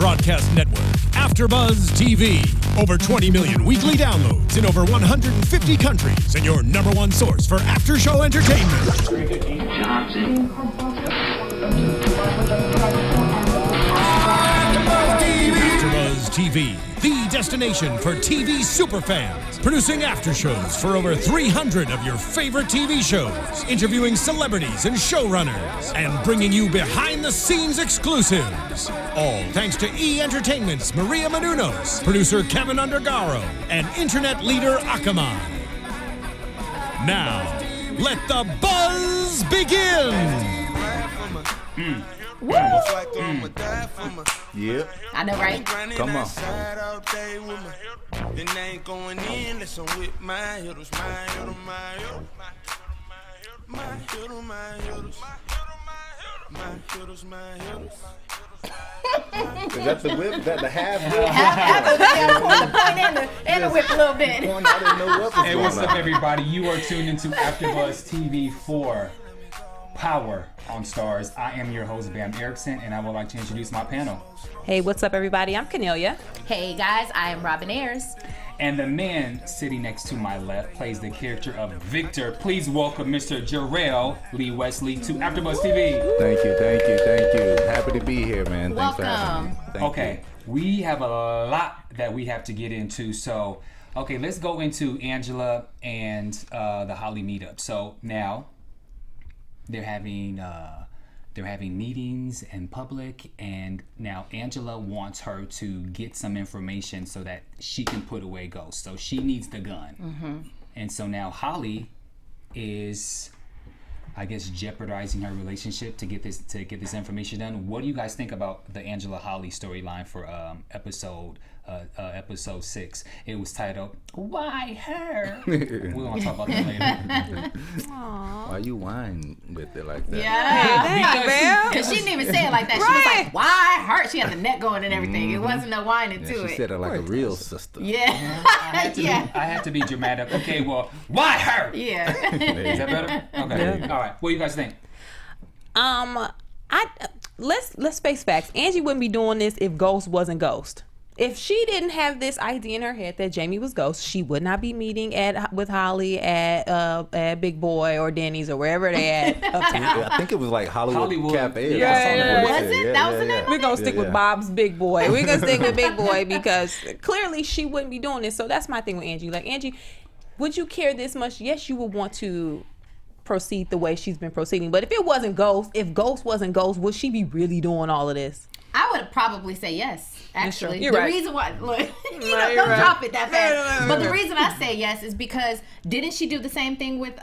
broadcast network, AFTERBUZZ TV. Over 20 million weekly downloads in over 150 countries, and your #1 source for after-show entertainment. AFTERBUZZ TV, the destination for TV superfans. Producing aftershows for over 300 of your favorite TV shows. Interviewing celebrities and showrunners. And bringing you behind-the-scenes exclusives. All thanks to E! Entertainment's Maria Menounos, producer Kevin Undergaro, and internet leader Akamai. Now, let the buzz begin! Yeah. I know, right? Come on. Then ain't going in, listen with my hitters, my hitters. Is that the whip? Is that the half whip? The point and the whip a little bit. I didn't know what was Hey, what's up, everybody? You are tuned into AFTERBUZZ TV Power on Starz. I am your host, Bamm Ericsen, and I would like to introduce my panel. Hey, what's up, everybody? I'm Kennelia. Hey, guys, I am Ayers. And the man sitting next to my left plays the character of Victor. Please welcome Mr. Jerrell Lee Wesley to AFTERBUZZ TV. Thank you. Happy to be here, man. Thanks for having me. Thank you. We have a lot that we have to get into. So, okay, let's go into Angela and the Holly meetup. So now they're having meetings in public, and now Angela wants her to get some information so that she can put away Ghost. So she needs the gun. And so now Holly is, I guess, jeopardizing her relationship to get this information done. What do you guys think about the Angela Holly storyline for episode 6? It was titled "Why Her." We're gonna talk about that later. Why you whine with it like that? Yeah, because she didn't even say it like that. She was like, "Why her?" She had the neck going and everything. It wasn't no whining to it. She said it like a real sister. Yeah, I had to be dramatic. Okay, well, why her? Yeah. Is that better? Okay. All right. What do you guys think? Let's face facts. Angie wouldn't be doing this if Ghost wasn't Ghost. If she didn't have this idea in her head that Jamie was Ghost, she would not be meeting with Holly at Big Boy or Denny's or wherever they at uptown. I think it was like Hollywood Cafe. Yeah. Was it? That was the name? We're gonna stick with Bob's Big Boy. We're gonna stick with Big Boy because clearly she wouldn't be doing this. So that's my thing with Angie. Like, Angie, would you care this much? Yes, you would want to proceed the way she's been proceeding. But if it wasn't Ghost, if Ghost wasn't Ghost, would she be really doing all of this? I would probably say yes. Actually, You're the right. reason why, look, don't drop it that fast. But the reason I say yes is because didn't she do the same thing with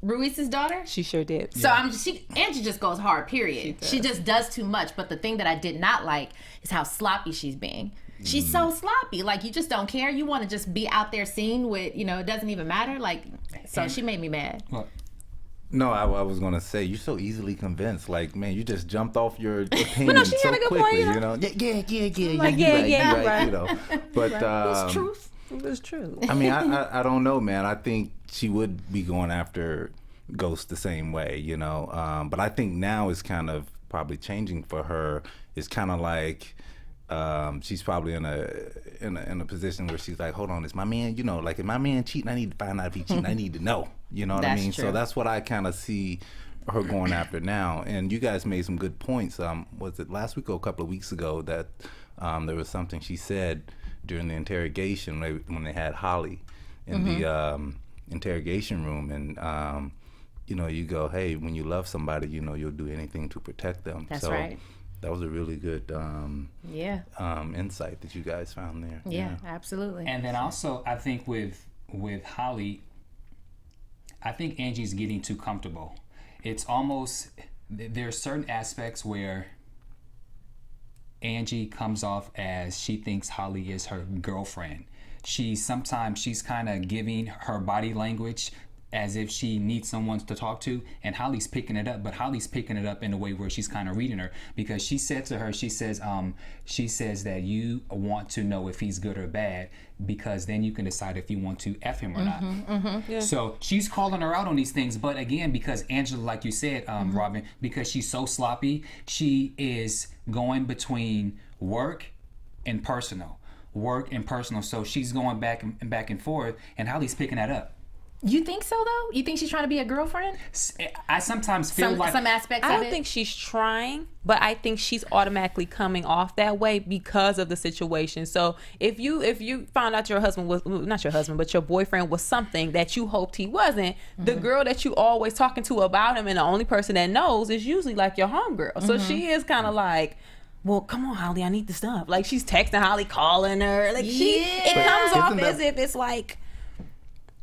Ruiz's daughter? She sure did. So Angie just goes hard. Period. She just does too much. But the thing that I did not like is how sloppy she's being. She's so sloppy. Like, you just don't care. You want to just be out there seen with, it doesn't even matter. Like, so she made me mad. What? No, I was gonna say you're so easily convinced. Like, man, you just jumped off your opinion But no, she so had a good quickly. point, You know, yeah. Like, you're right. You know, but It's truth. It was true. I mean, I don't know, man. I think she would be going after Ghost the same way, But I think now is kind of probably changing for her. It's kind of like she's probably in a position where she's like, hold on, is my man, like, if my man cheating, I need to find out if he's cheating. I need to know. You know what I mean? True. So that's what I kind of see her going after now. And you guys made some good points. Was it last week or a couple of weeks ago that there was something she said during the interrogation when they had Holly in the interrogation room, and you go, hey, when you love somebody, you'll do anything to protect them. That's right. That was a really good insight that you guys found there. Yeah, absolutely. And then also, I think with Holly, I think Angie's getting too comfortable. It's almost, there are certain aspects where Angie comes off as she thinks Holly is her girlfriend. Sometimes she's kind of giving her body language as if she needs someone to talk to, and Holly's picking it up, but Holly's picking it up in a way where she's kind of reading her, because she said to her, she says that you want to know if he's good or bad, because then you can decide if you want to F him or not. Yeah. So she's calling her out on these things, but again, because Angela, like you said, Robin, because she's so sloppy, she is going between work and personal. Work and personal. So she's going back and forth, and Holly's picking that up. You think so, though? You think she's trying to be a girlfriend? I sometimes feel like some aspects of it. I don't think she's trying, but I think she's automatically coming off that way because of the situation. So if you found out your husband was not your husband, but your boyfriend was something that you hoped he wasn't, the girl that you always talking to about him and the only person that knows is usually like your homegirl. So she is kind of like, well, come on, Holly, I need the stuff. Like she's texting Holly, calling her. Like it comes off as if it's like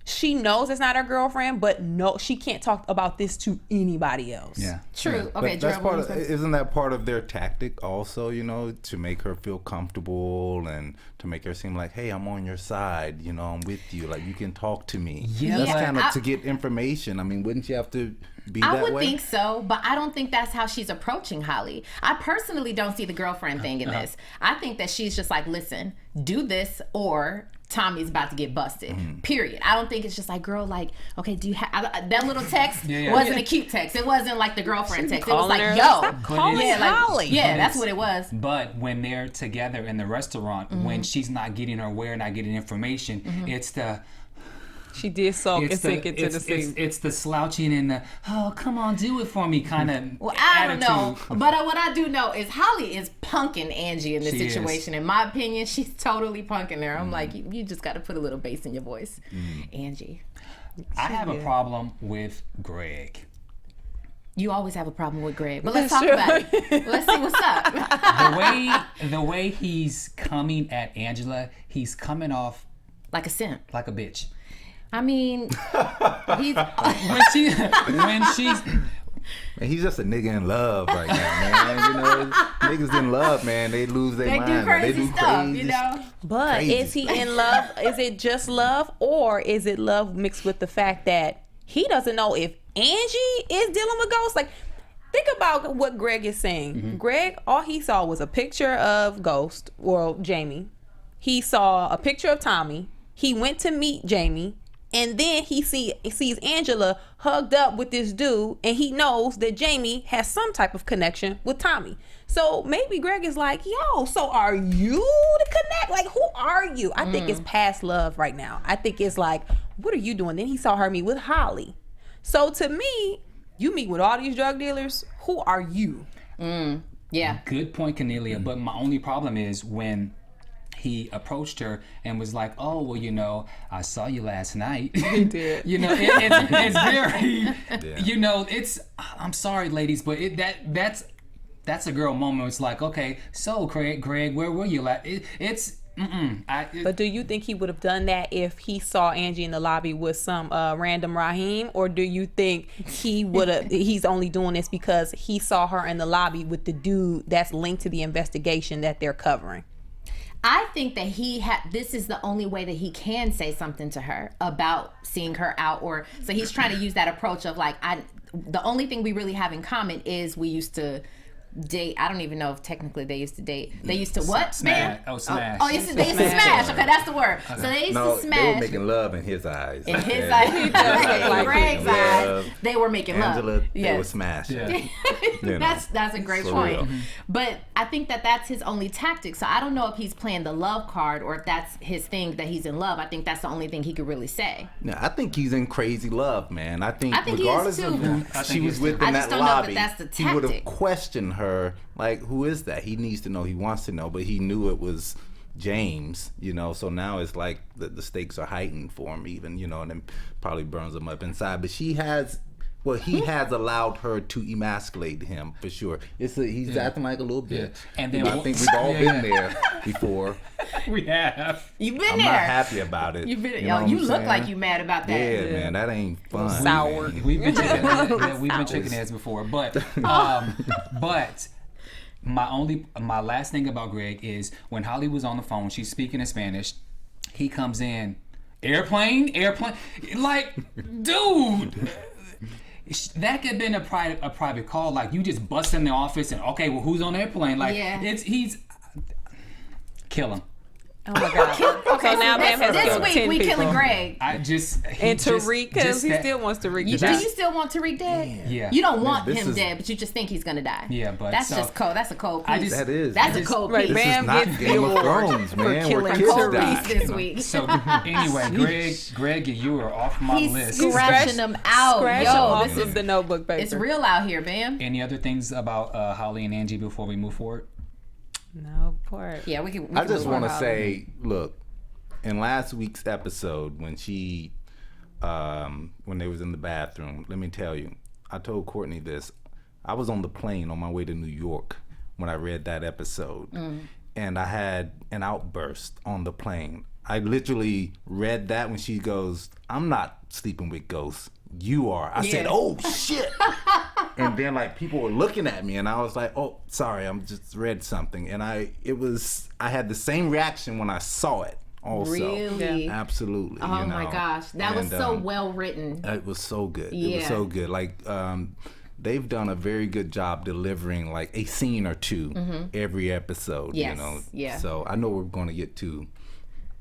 she knows it's not her girlfriend, but no, she can't talk about this to anybody else. Yeah, true. Yeah. Okay, that's Jerrell, isn't that part of their tactic also? You know, to make her feel comfortable and to make her seem like, hey, I'm on your side. You know, I'm with you. Like you can talk to me. Yeah, that's kind of to get information. I mean, wouldn't you have to be that way? I would think so, but I don't think that's how she's approaching Holly. I personally don't see the girlfriend thing in this. I think that she's just like, listen, do this or Tommy's about to get busted. Period. I don't think it's just like, girl, like, okay, do you have that little text? Wasn't a cute text. It wasn't like the girlfriend text. It was like, yo, Holly. Yeah, that's what it was. But when they're together in the restaurant, when she's not getting her wear, not getting information, it's the She did sulk and sink into the seat. It's the slouching and the, oh, come on, do it for me kind of Well, I attitude. don't know. But what I do know is Holly is punking Angie in this She situation. is. In my opinion, she's totally punking her. I'm like, you just got to put a little bass in your voice. Angie. I have a problem with Greg. You always have a problem with Greg. But let's talk about it. Let's see what's up. The way he's coming at Angela, he's coming off Like a simp. like a bitch. I mean, he's... When she's Man, he's just a nigga in love right now, man. You know, niggas in love, man. They lose their mind. do man. crazy stuff, you know? But crazy. is he in love? Is it just love, or is it love mixed with the fact that he doesn't know if Angie is dealing with ghosts? Like, think about what Greg is saying. Greg, all he saw was a picture of Ghost, or Jamie. He saw a picture of Tommy. He went to meet Jamie. And then he sees Angela hugged up with this dude, and he knows that Jamie has some type of connection with Tommy. So maybe Greg is like, yo, so are you to connect? Like, who are you? I think it's past love right now. I think it's like, what are you doing? Then he saw her meet with Holly. So to me, you meet with all these drug dealers, who are you? Yeah. Good point, Kennelia. But my only problem is when he approached her and was like, oh, well, you know, I saw you last night. He did. You know, it's very, you know, it's, I'm sorry, ladies, but that's a girl moment. It's like, okay, so Greg, where were you? But do you think he would have done that if he saw Angie in the lobby with some random Raheem, or do you think he would have? He's only doing this because he saw her in the lobby with the dude that's linked to the investigation that they're covering? I think that this is the only way that he can say something to her about seeing her out, or so he's trying to use that approach of like, the only thing we really have in common is we used to date. I don't even know if technically they used to date. They used to what? Smash. Oh, smash. Oh, they used to smash. Okay, that's the word. So they used to smash. They were making love in his eyes. In his eyes. In Greg's eyes, they were making love. Angela, they Yes. were smashed. Yeah. You know, That's a great for point. real. But I think that that's his only tactic. So I don't know if he's playing the love card or if that's his thing, that he's in love. I think that's the only thing he could really say. Yeah, I think he's in crazy love, man. I think he is regardless too. of who I she think was he with is too. in I that just don't know if lobby, that's the he would have tactic. questioned her, like, who is that? He needs to know. He wants to know, but he knew it was James, you know. So now it's like the stakes are heightened for him, even, you know, and then probably burns him up inside. But he has allowed her to emasculate him for sure. He's acting like a little bitch. And then I think we've all been there before. We have. You've been I'm there. not happy about it. You've been. You know what You I'm look saying? like you mad about that. Yeah, man, that ain't fun. Sour. man. We've been chicken heads before, but my last thing about Greg is when Holly was on the phone, she's speaking in Spanish. He comes in, airplane, like, dude. That could have been a private call. Like, you just bust in the office and, okay, well, who's on the airplane? Like, Yeah. he's kill him. Oh my God. So now Bamm has this killed week 10 we people. killing Greg. I just And Tariq, because he that- still wants Tariq Do to die. you still want Tariq dead? Yeah. You don't want This him is- dead, but you just think he's gonna die. Yeah, but that's so- just cold. That's a cold I piece. just- That is. That's a just- cold Right, piece. This Bamm is not gets Game the of award Thrones, for man. Where killing kids Cold die. piece this week. So anyway, Greg, you are off my He's list. scratching them out. Scratch Yo, off this of is the notebook paper. it's real out here, Bamm. Any other things about Holly and Angie before we move forward? No part. Yeah, we can. I just want to to say, look, in last week's episode when when they was in the bathroom, let me tell you, I told Courtney this. I was on the plane on my way to New York when I read that episode, and I had an outburst on the plane. I literally read that when she goes, "I'm not sleeping with ghosts. You are." I said, "Oh shit." And then like people were looking at me and I was like, "Oh, sorry, I'm just read something." And I had the same reaction when I saw it also. Really? Absolutely. Oh you my know. gosh, that was And, so well written. It was so good. It was Yeah. so good. Like they've done a very good job delivering like a scene or two every episode. Yes, You know. yeah. So I know we're going to get to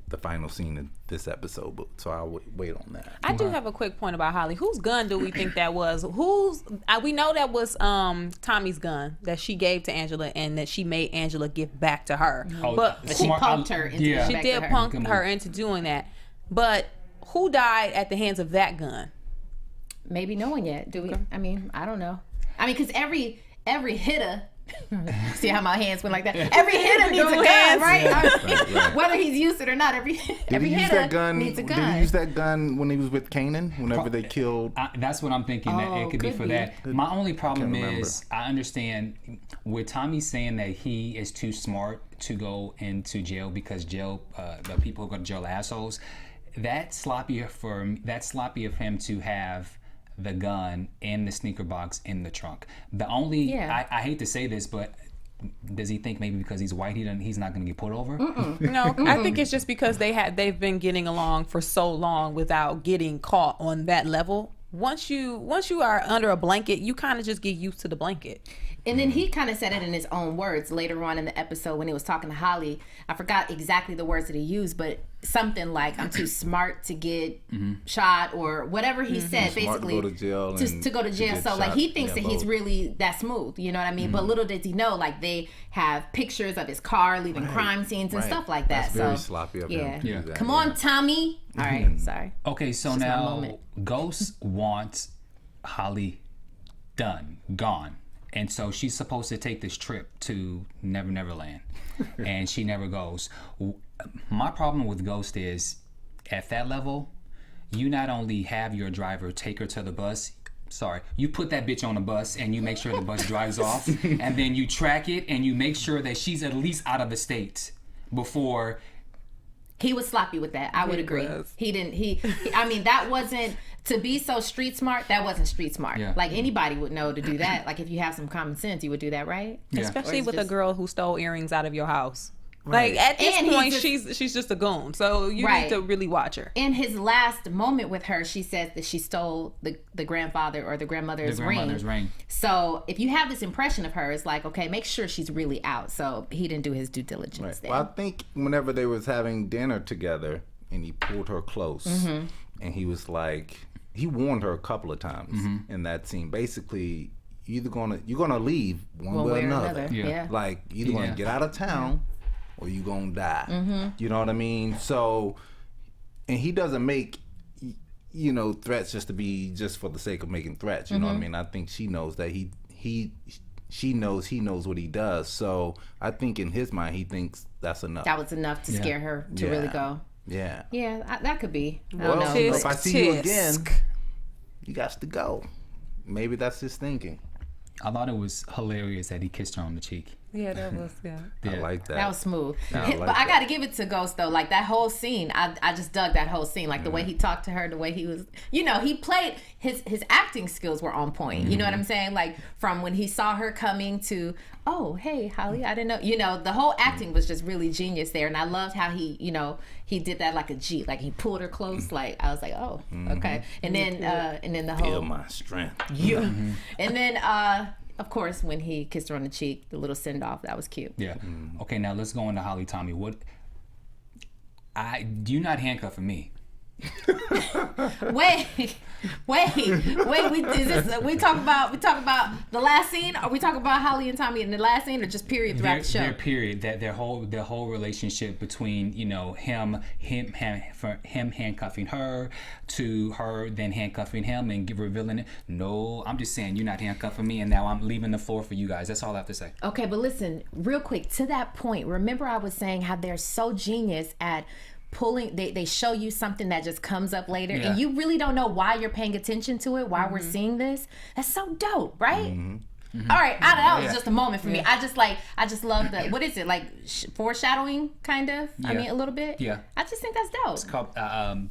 the final scene in this episode, but so I'll wait on that. I do have a quick point about Holly. Whose gun do we think that was? We know that was Tommy's gun that she gave to Angela and that she made Angela give back to her. But She punked her into yeah. she back did to her. punk her into doing that. But who died at the hands of that gun? Maybe no one yet. Do we? I mean, I don't know. I mean, because every hitter. See how my hands went like that? Every hitter needs a gun, hands. right? Right. Whether he's used it or not, every Did he use hitter that gun? needs a Did he gun. use that gun when he was with Kanan? Whenever they killed. That's what I'm thinking. That it could be could for be. that. My only problem Can't is I understand with Tommy saying that he is too smart to go into jail because jail, the people who go to jail are assholes. That's sloppy of him to have the gun in the sneaker box in the trunk. The only Yeah. I hate to say this, but does he think maybe because he's white he's not going to get pulled over? No, I think it's just because they've been getting along for so long without getting caught on that level. Once you are under a blanket, you kind of just get used to the blanket. And then he kind of said it in his own words later on in the episode when he was talking to Holly. I forgot exactly the words that he used, but something like, "I'm too smart to get shot," or whatever he said, Smart basically. to go to jail. To go to jail. get So, like, shot. he thinks Yeah, that he's both. really that smooth, you know what I mean? But little does he know, like, they have pictures of his car leaving crime scenes and Right. stuff like that. That's very so, sloppy of yeah. him to do that, Come yeah. on, Tommy. All right, sorry. Okay, so just my now moment. Ghost wants Holly gone. And so she's supposed to take this trip to Never Never Land. And she never goes. My problem with Ghost is at that level, you not only have your driver take her to the bus, you put that bitch on the bus and you make sure the bus drives off, and then you track it and you make sure that she's at least out of the state before. He was sloppy with that. I would agree. was. He didn't. I mean, that wasn't to be so street smart. That wasn't street smart. Yeah. Like, anybody would know to do that. Like, if you have some common sense, you would do that, right? Yeah. Especially Or it's with a just- girl who stole earrings out of your house. Like, at this And he's point, just- she's just a goon. So you Right. need to really watch her. In his last moment with her, she says that she stole the grandfather or the grandmother's ring. So if you have this impression of her, it's like, okay, make sure she's really out. So he didn't do his due diligence Right. there. Well, I think whenever they was having dinner together and he pulled her close and he was like, he warned her a couple of times in that scene. Basically, you're gonna leave one way or another. Yeah. Like, either gonna Yeah. get out of town or you gonna die. You know what I mean? So, and he doesn't make threats just for the sake of making threats. You know what I mean? I think she knows that she knows what he does. So I think in his mind he thinks that's enough. That was enough to scare her to really Yeah. go. Yeah. Yeah, that could be. I Well, don't know. if I see you Tisk, again, tisk. you got to go. Maybe that's his thinking. I thought it was hilarious that he kissed her on the cheek. Yeah, that was, yeah. I like that. That was smooth. I like But I that. got to give it to Ghost, though. Like, that whole scene, I just dug that whole scene. Like, the way he talked to her, the way he was, he played, his acting skills were on point. You know what I'm saying? Like, from when he saw her coming to, oh, hey, Holly, I didn't know. The whole acting was just really genius there. And I loved how he did that like a G. Like, he pulled her close. Like, I was like, oh, okay. And then the Feel whole, my strength. and then, of course, when he kissed her on the cheek, the little send off, that was cute. Yeah. Okay, now let's go into Holly Tommy. What You're not handcuffing me. Wait. We talk about the last scene, or we talk about Holly and Tommy in the last scene, or just period throughout the show? Their period, that their whole relationship between him handcuffing her to her then handcuffing him and revealing it. No, I'm just saying you're not handcuffing me, and now I'm leaving the floor for you guys. That's all I have to say. Okay, but listen, real quick to that point. Remember, I was saying how they're so genius at pulling. They show you something that just comes up later, and you really don't know why you're paying attention to it, why we're seeing this. That's so dope, right? All right, that was just a moment for me. I just love the, what is it, like foreshadowing, kind of? I mean, a little bit. Yeah. I just think that's dope. It's called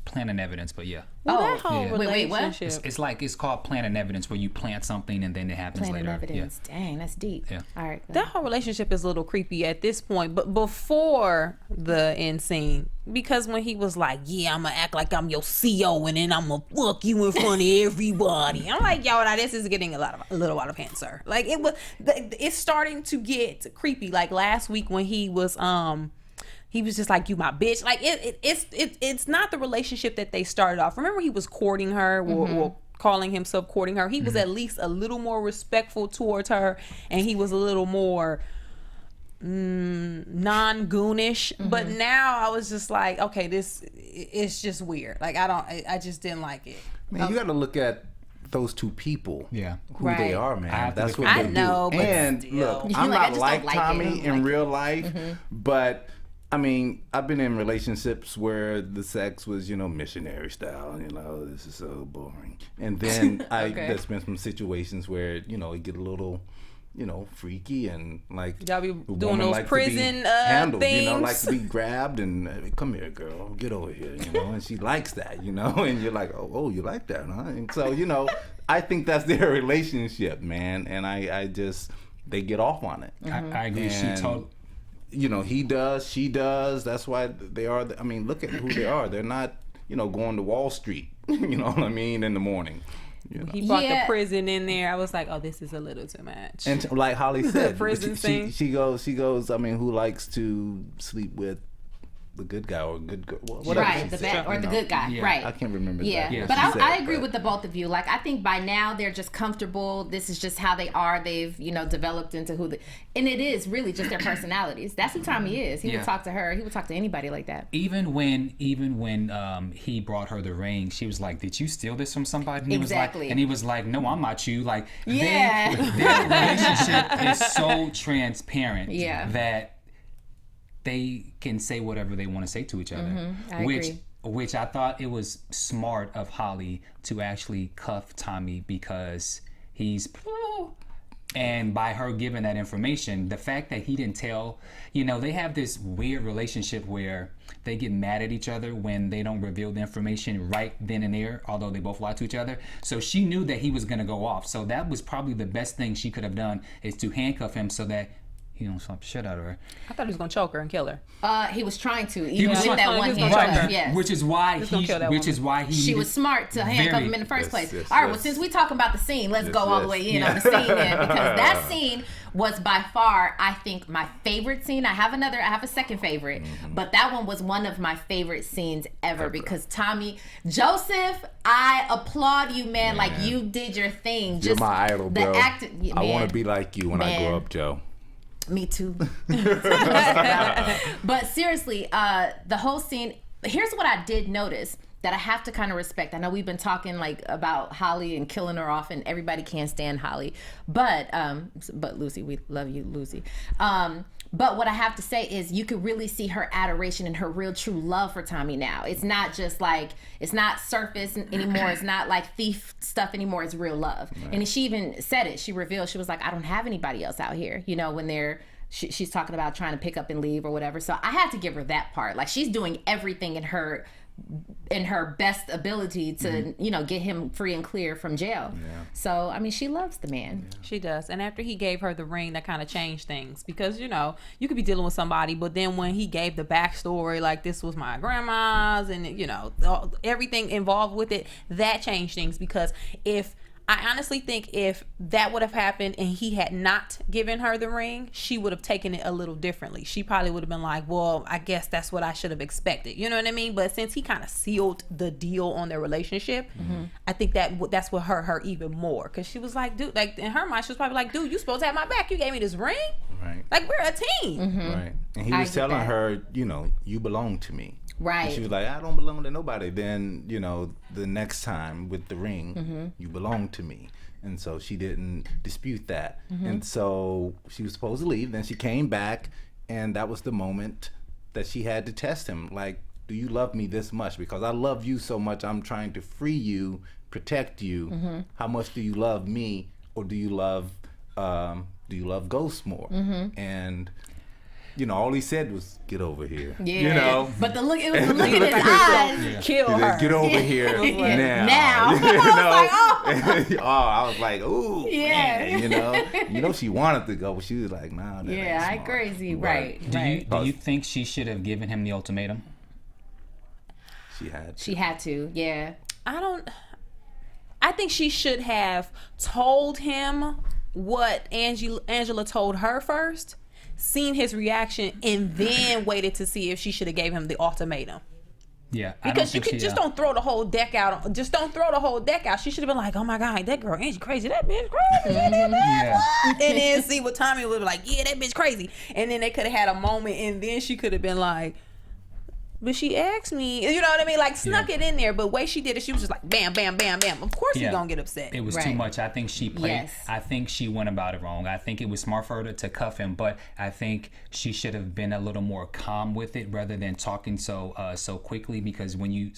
planting evidence, but yeah. Well, that whole relationship. It's called planting evidence, where you plant something and then it happens Planting later. evidence. Dang, that's deep. Yeah. All right. That whole relationship is a little creepy at this point, but before the end scene, because when he was like, "Yeah, I'm gonna act like I'm your CO, and then I'm gonna fuck you in front of everybody," I'm like, "Yo, now this is getting a little out of hand, sir." Like it's starting to get creepy. Like last week when he was just like, "You my bitch." Like it's not the relationship that they started off. Remember, he was courting her, or calling himself courting her. He was at least a little more respectful towards her, and he was a little more non-goonish. But now I was just like, okay, this it's just weird. Like I just didn't like it. Man, you got to look at those two people. Yeah. Who they are, man. That's what they know, do. but And still. look, You're I'm like, I not just like don't like Tommy it. in real life, but I mean, I've been in relationships where the sex was, missionary style. This is so boring. And then there's been some situations where, it get a little, freaky, and like Y'all be the doing woman those likes prison to be handled, things. like to be grabbed and come here, girl, get over here, and she likes that, and you're like, oh, you like that, huh? And so, I think that's their relationship, man, and I just, they get off on it. I agree. And, he does, she does. That's why they are. I mean, look at who they are. They're not, going to Wall Street. You know what I mean? In the morning. He brought the prison in there. I was like, oh, this is a little too much. And like Holly said, prison scene. She goes. I mean, who likes to sleep with the good guy or good girl? Right, the bad or the good guy. Yeah. Right. I can't remember. Yeah, exactly but what she I said, agree with the both of you. Like, I think by now they're just comfortable. This is just how they are. They've, developed into and it is really just their personalities. That's who Tommy is. He would talk to her. He would talk to anybody like that. Even when he brought her the ring, she was like, "Did you steal this from somebody?" And Exactly. He was like, "No, I'm not you." Like, Yeah. their relationship is so transparent that they can say whatever they want to say to each other. I agree. Which I thought it was smart of Holly to actually cuff Tommy, because he's, and by her giving that information, the fact that he didn't tell, they have this weird relationship where they get mad at each other when they don't reveal the information right then and there, although they both lie to each other. So she knew that he was going to go off. So that was probably the best thing she could have done, is to handcuff him so that he don't slap the shit out of her. I thought he was gonna choke her and kill her. He was trying to, even with trying- that he one was hand. gonna choke her. Yes. Which is why he. She was smart to handcuff him in the first place. yes, All right, yes. well, since we talking about the scene, let's Yes, go all the yes. way in on the scene then, because that scene was by far, I think, my favorite scene. I have a second favorite, but that one was one of my favorite scenes ever, because Joseph, I applaud you, man. Like, you did your thing. You're my idol, bro. I man, want to be like you when I grow up, Joe. Me too. But seriously, the whole scene, here's what I did notice that I have to kind of respect. I know we've been talking like about Holly and killing her off, and everybody can't stand Holly. But Lucy, we love you, Lucy. But what I have to say is you could really see her adoration and her real true love for Tommy now. It's not just like, it's not surface anymore. It's not like thief stuff anymore. It's real love. Right. And she even said it. She revealed, she was like, I don't have anybody else out here, when she's talking about trying to pick up and leave or whatever. So I had to give her that part. Like, she's doing everything in her best ability to get him free and clear from jail. So I mean, she loves the man. She does. And after he gave her the ring, that kind of changed things, because you could be dealing with somebody, but then when he gave the backstory, like, this was my grandma's, and everything involved with it, that changed things. Because if I honestly think if that would have happened and he had not given her the ring, she would have taken it a little differently. She probably would have been like, well, I guess that's what I should have expected. You know what I mean? But since he kind of sealed the deal on their relationship, I think that's what hurt her even more. Because she was like, dude, like in her mind, she was probably like, dude, you supposed to have my back. You gave me this ring? Right. Like, we're a team. Right. And he was telling her, you know, you belong to me. Right. And she was like, I don't belong to nobody. Then, you know, the next time with the ring, you belong to me. And so she didn't dispute that. And so she was supposed to leave. Then she came back, and that was the moment that she had to test him. Like, do you love me this much? Because I love you so much, I'm trying to free you, protect you. How much do you love me, or do you love Ghost more? And you know, all he said was, "Get over here." Yeah. You know, but it was the look in his eyes. Kill her. Get over here now. Now. You know? I was like, I was like, ooh, Yeah. man, you know, she wanted to go, but she was like, nah, that ain't Yeah, I smart. crazy. But Right. Do you think she should have given him the ultimatum? She had. She had to. Yeah. I think she should have told him what Angela told her first, seen his reaction, and then waited to see if she should have gave him the ultimatum. Yeah, Because you could just don't throw the whole deck out. Just don't throw the whole deck out. She should have been like, oh my God, that girl Angie crazy. That bitch crazy. Yeah. And then see what Tommy would be like, yeah, that bitch crazy. And then they could have had a moment, and then she could have been like, but she asked me, you know what I mean? Like, snuck it in there. But the way she did it, she was just like, bam, bam, bam, bam. Of course he's going to get upset. It was too Right. much. I think she played. Yes. I think she went about it wrong. I think it was smart for her to cuff him, but I think she should have been a little more calm with it rather than talking so quickly. Because when you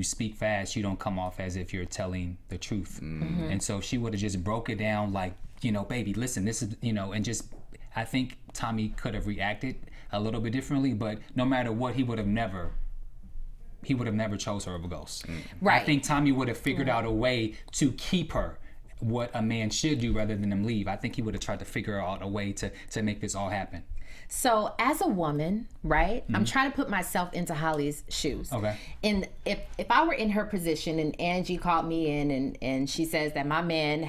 speak fast, you don't come off as if you're telling the truth. And so she would have just broke it down like, you know, baby, listen, this is, you know, and just. I think Tommy could have reacted a little bit differently, but no matter what, he would have never chose her over Ghost. Right. I think Tommy would have figured out a way to keep her, what a man should do rather than him leave. I think he would have tried to figure out a way to make this all happen. So as a woman, right, I'm trying to put myself into Holly's shoes. Okay. And if I were in her position and Angie called me in and she says that my man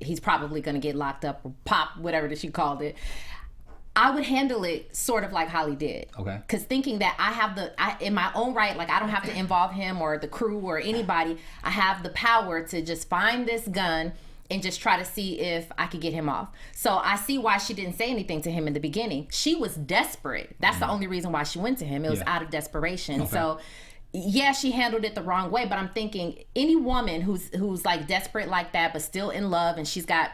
he's probably going to get locked up or pop, whatever that she called it, I would handle it sort of like Holly did. Okay. Because thinking that I in my own right, like I don't have to involve him or the crew or anybody. I have the power to just find this gun and just try to see if I could get him off. So I see why she didn't say anything to him in the beginning. She was desperate. That's the only reason why she went to him. It was out of desperation. Okay. So yeah, she handled it the wrong way, but I'm thinking any woman who's like desperate like that but still in love, and she's got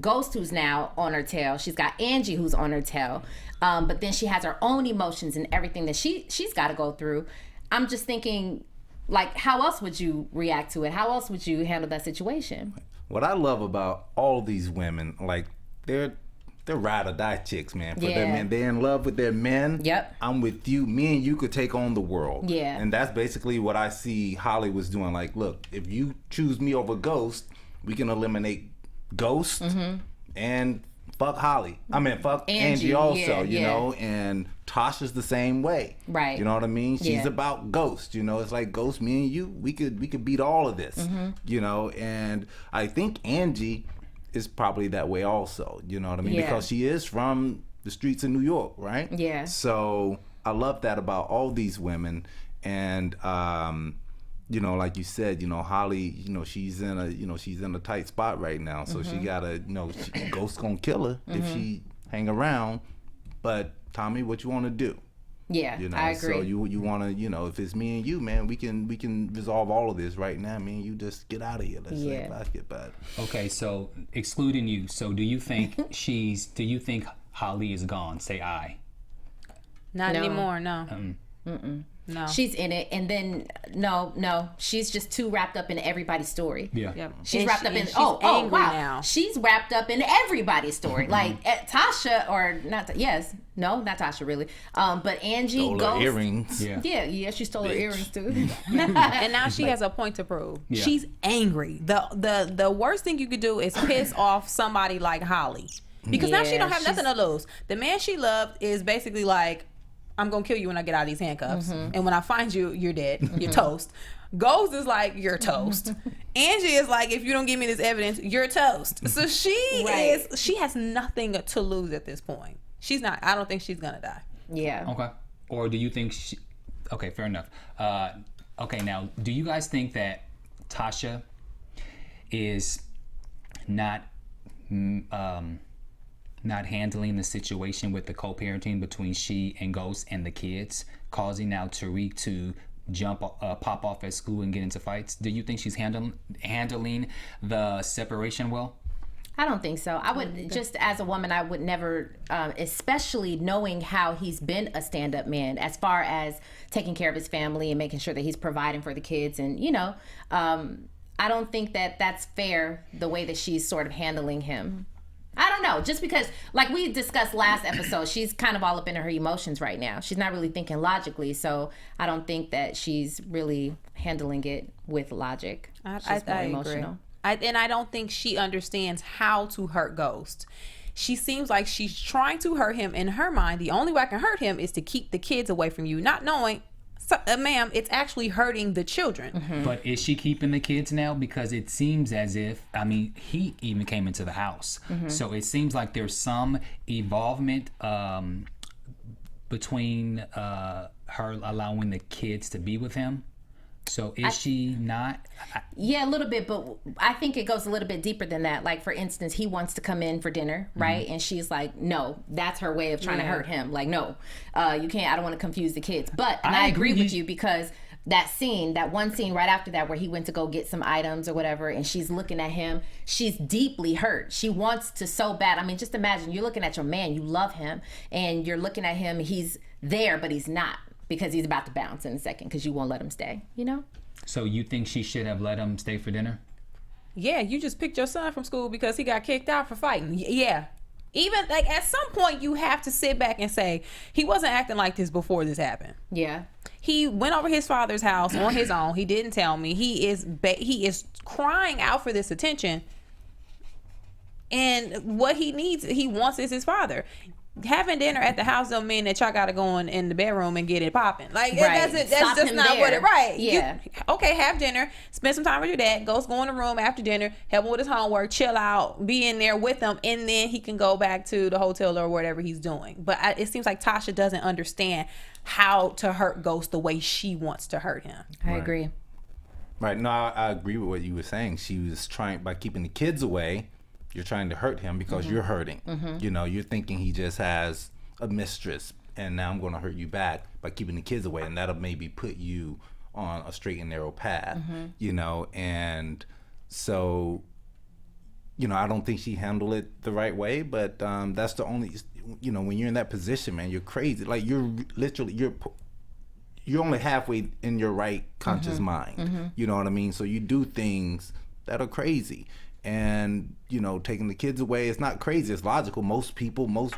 Ghost who's now on her tail. She's got Angie who's on her tail. But then she has her own emotions and everything that she's got to go through. I'm just thinking, like, how else would you react to it? How else would you handle that situation? What I love about all these women, like, they're ride or die chicks, man. For their men, they're in love with their men. Yep. I'm with you. Me and you could take on the world. Yeah. And that's basically what I see Holly was doing. Like, look, if you choose me over Ghost, we can eliminate Ghost and fuck Holly. I mean, fuck Angie also, you know, and Tasha's the same way. Right. You know what I mean? She's about Ghost, you know. It's like Ghost, me and you, we could beat all of this, you know. And I think Angie is probably that way also, you know what I mean? Yeah. Because she is from the streets of New York, right? Yeah. So I love that about all these women. And you know, like you said, you know, Holly, you know, she's in a tight spot right now. So she gotta, you know, Ghost gonna kill her if she hang around. But Tommy, what you want to do? Yeah, You know, I agree. so you want to, you know, if it's me and you, man, we can resolve all of this right now. Me and you just get out of here. Let's say, let's get back. Okay, so excluding you, so do you think Holly is gone? Say I. Not No. anymore, no. No. She's in it, and then no, she's just too wrapped up in everybody's story. Yeah. Yep. She's And wrapped she- up in and she's wow, angry now. she's wrapped up in everybody's story. Like Tasha, or not? Not Tasha really. But Angie Stole her Ghost. earrings. Yeah. Yeah, she stole her earrings too. And now she has a point to prove. Yeah. She's angry. The worst thing you could do is piss off somebody like Holly, because now she Yeah, don't have nothing to lose. The man she loved is basically like, I'm gonna kill you when I get out of these handcuffs, and when I find you, you're dead. You're toast. Ghost is like, you're toast. Angie is like, if you don't give me this evidence, you're toast. So she has nothing to lose at this point. I don't think she's gonna die. Yeah. Okay. Or do you think okay, fair enough. Okay, now, do you guys think that Tasha is not handling the situation with the co-parenting between she and Ghost and the kids, causing now Tariq to pop off at school and get into fights? Do you think she's handling the separation well? I don't think so. I would, just as a woman, I would never, especially knowing how he's been a stand-up man as far as taking care of his family and making sure that he's providing for the kids. And, I don't think that that's fair, the way that she's sort of handling him. I don't know. Just because, like we discussed last episode, she's kind of all up in her emotions right now. She's not really thinking logically. So I don't think that she's really handling it with logic. She's more emotional. And I don't think she understands how to hurt Ghost. She seems like she's trying to hurt him. In her mind, the only way I can hurt him is to keep the kids away from you, not knowing, ma'am, it's actually hurting the children. Mm-hmm. But is she keeping the kids now? Because it seems as if, he even came into the house. Mm-hmm. So it seems like there's some involvement between her allowing the kids to be with him. So is she not? Yeah, a little bit, but I think it goes a little bit deeper than that. Like, for instance, he wants to come in for dinner, right? Mm-hmm. And she's like, no, that's her way of trying to hurt him. Like, no, you can't, I don't want to confuse the kids. But, and I agree with you, because that one scene right after that where he went to go get some items or whatever, and she's looking at him, she's deeply hurt. She wants to so bad. Just imagine, you're looking at your man, you love him, and you're looking at him, he's there, but he's not. Because he's about to bounce in a second, because you won't let him stay, So you think she should have let him stay for dinner? Yeah, you just picked your son from school because he got kicked out for fighting. Yeah. Even, like, at some point, you have to sit back and say, he wasn't acting like this before this happened. Yeah. He went over his father's house on his own. He didn't tell me. He is crying out for this attention. And what he wants is his father. Having dinner at the house don't mean that y'all gotta go in the bedroom and get it popping. Like, that's just not what it, right. Yeah. Okay, have dinner, spend some time with your dad, go in the room after dinner, help him with his homework, chill out, be in there with him, and then he can go back to the hotel or whatever he's doing. But it seems like Tasha doesn't understand how to hurt Ghost the way she wants to hurt him. I agree. Right. No, I agree with what you were saying. She was trying, by keeping the kids away, you're trying to hurt him because you're hurting. Mm-hmm. You're thinking he just has a mistress, and now I'm going to hurt you back by keeping the kids away, and that'll maybe put you on a straight and narrow path. Mm-hmm. And so, I don't think she handled it the right way, but that's the only, when you're in that position, man, you're crazy. Like, you're only halfway in your right conscious mind. Mm-hmm. You know what I mean? So you do things that are crazy. And, taking the kids away, it's not crazy, it's logical. Most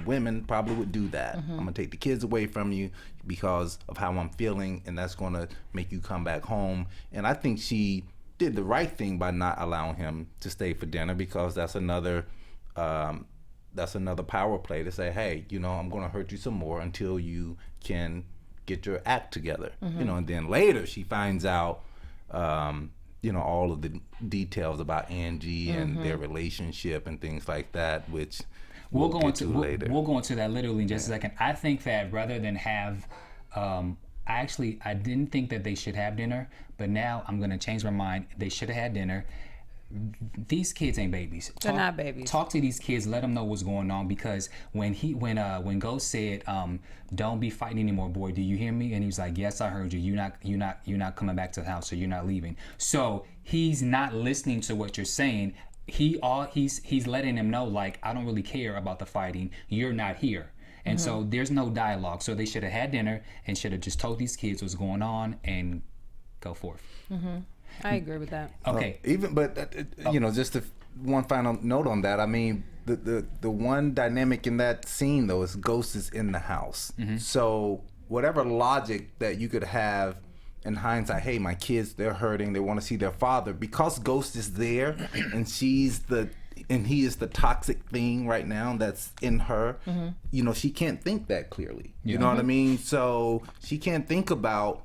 women probably would do that. Mm-hmm. I'm going to take the kids away from you because of how I'm feeling, and that's going to make you come back home. And I think she did the right thing by not allowing him to stay for dinner, because that's another power play to say, hey, I'm going to hurt you some more until you can get your act together. Mm-hmm. And then later she finds out all of the details about Angie and their relationship and things like that, which we'll go into later. We'll go into that literally in just a second. I think that rather than have, I didn't think that they should have dinner, but now I'm going to change my mind. They should have had dinner. These kids ain't babies. They're not babies. Talk to these kids, let them know what's going on, because when Ghost said, "Don't be fighting anymore, boy. Do you hear me?" and he was like, "Yes, I heard you. You're not coming back to the house, so you're not leaving." So he's not listening to what you're saying. He's letting him know, like, I don't really care about the fighting. You're not here. And so there's no dialogue. So they should have had dinner and should have just told these kids what's going on and go forth. Mm-hmm. I agree with that. Okay. Just one final note on that. The one dynamic in that scene, though, is Ghost is in the house. Mm-hmm. So whatever logic that you could have in hindsight, hey, my kids, they're hurting, they want to see their father, because Ghost is there and he is the toxic thing right now that's in her. Mm-hmm. She can't think that clearly. You know what I mean? So she can't think about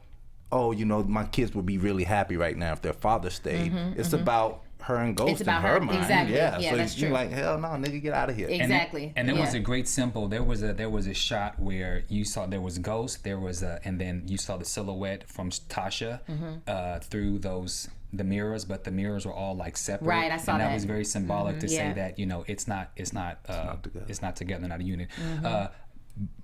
oh, you know, my kids would be really happy right now if their father stayed. It's about her and Ghost in her mind. Exactly. Yeah, Yeah, so that's you're true. like, hell no, nigga, get out of here. Exactly. And there was a great symbol. There was a shot where you saw there was Ghost. There was and then you saw the silhouette from Tasha through the mirrors, but the mirrors were all like separate. Right, I saw and that. that Was very symbolic to say Yeah. that, you know, it's not together, not a unit. Mm-hmm.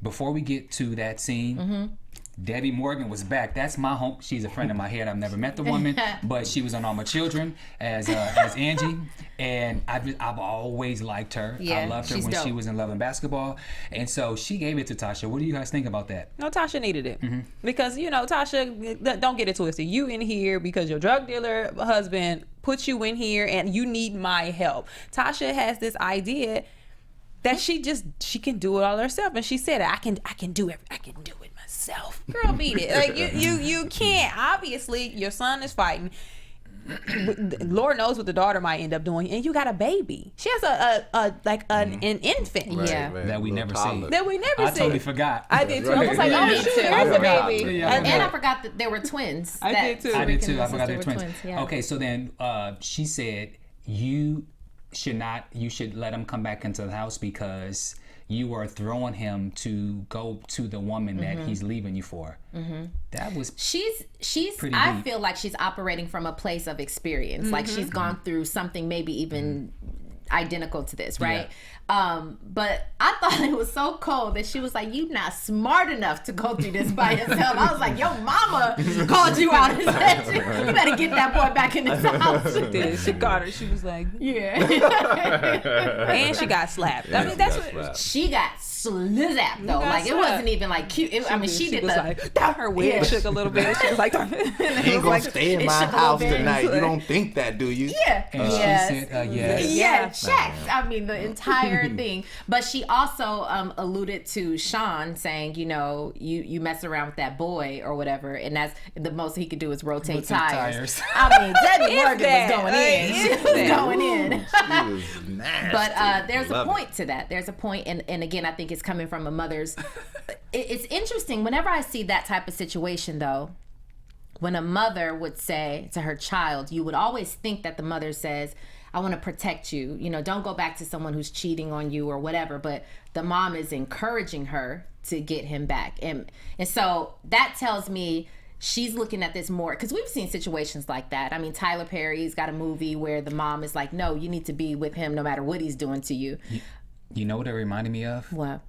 Before we get to that scene, Debbie Morgan was back. That's my home. She's a friend of my head. I've never met the woman, but she was on All My Children as Angie, and I've always liked her. Yeah, I loved her she's when dope. she was in Love and Basketball, and so she gave it to Tasha. What do you guys think about that? No, Tasha needed it because, you know, Tasha, don't get it twisted. You in here because your drug dealer husband put you in here and you need my help. Tasha has this idea that she can do it all herself, and she said, I can do it myself. Girl, beat it. Like you can't. Obviously, your son is fighting. Lord knows what the daughter might end up doing, and you got a baby. She has an infant. Yeah. That we never see. That we never I see. totally forgot. I did too. I was like, Yeah, oh me shoot, too. there's a forgot. baby. Yeah, And I forgot that there were twins. I did too. I did too. I Rick and forgot his they're sister twins. were yeah. Okay, so then she said you should let him come back into the house because you are throwing him to go to the woman that he's leaving you for. That was She's pretty I deep. feel like she's operating from a place of experience. Like she's gone through something maybe even identical to this, right? But I thought it was so cold that she was like, you not smart enough to go through this by yourself. I was like, your mama called you out and said, you better get that boy back in this house. She got her. She was like, Yeah. and she got slapped. I mean, that's what. She got slapped though. got Like it slapped. wasn't even like cute. She did was the like, her wig shook a little bit. She was like, He ain't gonna stay in it my shook a little house bit. tonight. You don't think that, do you? Yeah. and Yes. she said yes. Yeah, checked. I mean, the entire thing. But she also alluded to Sean saying, you know, you mess around with that boy or whatever, and that's the most he could do is rotate tires. I mean, Debbie Morgan was going in. She was going in. She was nasty. But there's Love a point to that. There's a point, and again, I think it's coming from a mother's. It's interesting. Whenever I see that type of situation, though, when a mother would say to her child, you would always think that the mother says, I want to protect you. You know, don't go back to someone who's cheating on you or whatever. But the mom is encouraging her to get him back. And so that tells me she's looking at this more, because we've seen situations like that. I mean, Tyler Perry's got a movie where the mom is like, no, you need to be with him no matter what he's doing to you. You know what it reminded me of? What?